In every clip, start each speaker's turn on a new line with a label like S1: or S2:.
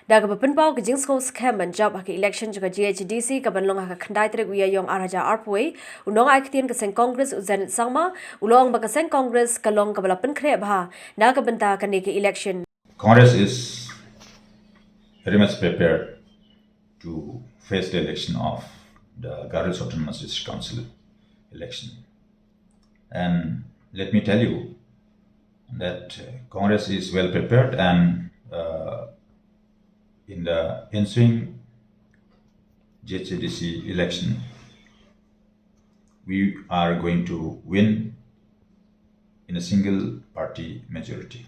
S1: Daga Bapenpao ke Sngewskhem and job haki election juga GHDC ke Banlong haka khandai trek wiya yong araja arpwe unong aiktian ke seng Congress uzen sangma ulong ba ke seng Congress kalong ke balapen kre bha na ke benta ke ne ke election.
S2: Congress is very much prepared to face the election of the Ghadc Autonomous District Council election. And let me tell you that Congress is well prepared, and in the ensuing GHDC election, we are going to win in a single party majority.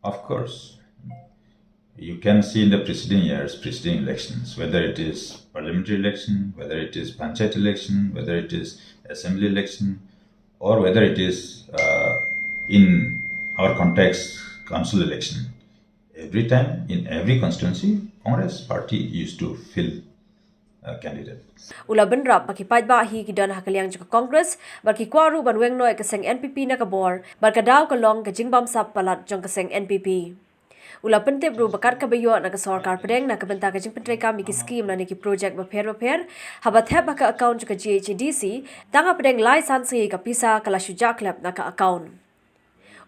S2: Of course, you can see in the preceding years, preceding elections, whether it is parliamentary election, whether it is panchayat election, whether it is assembly election, or whether it is in our context, council election. Every time, in every constituency, Congress party used to fill a candidate.
S1: Ula benrap pakipat ba hi kidan hakaliang juga Congress barki kwaru banweng noi keseng NPP na kabor barkadaw kalong ke jingbam sap palat jong keseng NPP. Ula pentip ru bakat kabayo na ke sarkar pedeng na kebenta ke jing pentreka miki scheme na niki project baper habat heb ka account juga GHDC tanga pedeng lai sansi ka pisa kala shuja klep na ka account.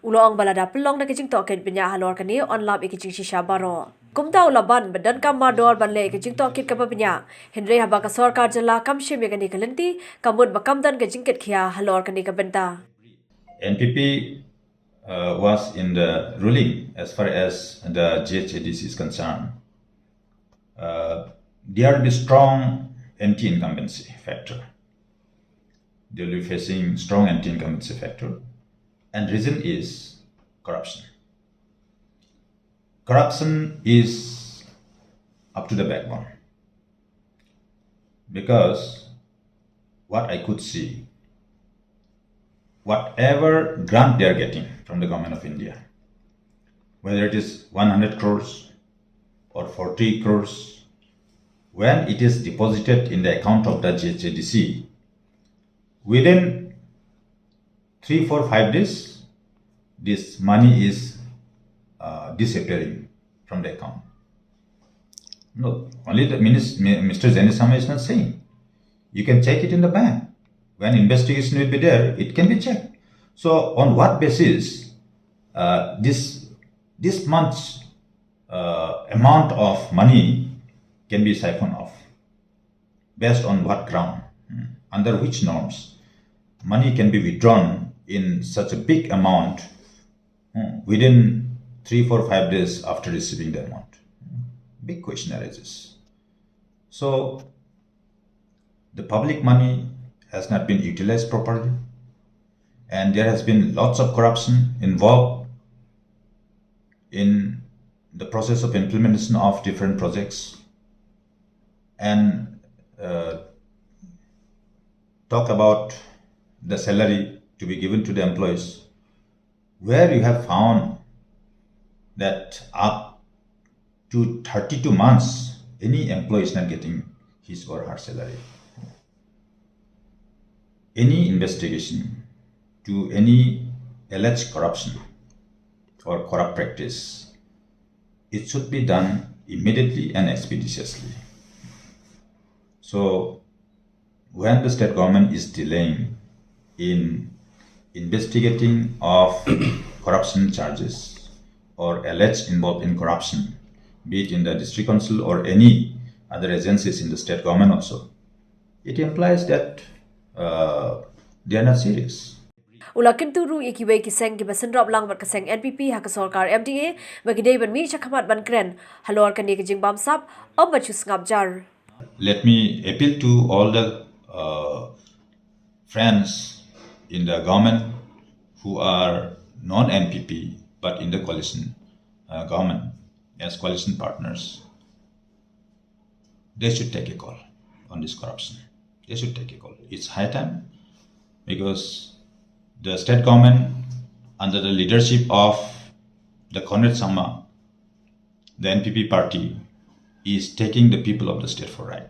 S1: Ulong balada pelong na kejing token penya halor kani onlap ikijing shisha baro. Kumta ulaban badan kam mador banle ikijing token ka penya. Henry haba ka sarkar jala kam shim kani kalenti kamud bakam dan kejing ket khia halor kani ka benta.
S2: NPP was in the ruling as far as the GHDC is concerned. There will be strong anti-incumbency factor. They will be facing strong anti-incumbency factor. And reason is corruption. Corruption is up to the backbone. Because what I could see, whatever grant they are getting from the government of India, whether it is 100 crores or 40 crores, when it is deposited in the account of the GHDC, within 3, 4, 5 days, this money is disappearing from the account. No, only the Mr. Sngewskhem is not saying. You can check it in the bank. When investigation will be there, it can be checked. So, on what basis this much amount of money can be siphoned off? Based on what ground? Under which norms? Money can be withdrawn in such a big amount within 3, 4, 5 days after receiving the amount. Big question arises. So, the public money has not been utilized properly, and there has been lots of corruption involved in the process of implementation of different projects. And talk about the salary to be given to the employees, where you have found that up to 32 months, any employee is not getting his or her salary. Any investigation to any alleged corruption or corrupt practice, it should be done immediately and expeditiously. So, when the state government is delaying in investigating of corruption charges or alleged involved in corruption, be it in the district council or any other agencies in the state government also, it implies that they are not serious.
S1: Ulakin turu ikiwe kiseng ki basenrop lang bat kaseng NPP hak sarkar MDA bagidei ban mi chakhamat ban kren halor kani ke jingbam sap om bachus ngabjar.
S2: Let me appeal to all the friends in the government who are non-NPP but in the coalition government as coalition partners. They should take a call on this corruption. They should take a call. It's high time, because the state government under the leadership of the Conrad Sangma, the NPP party, is taking the people of the state for ride.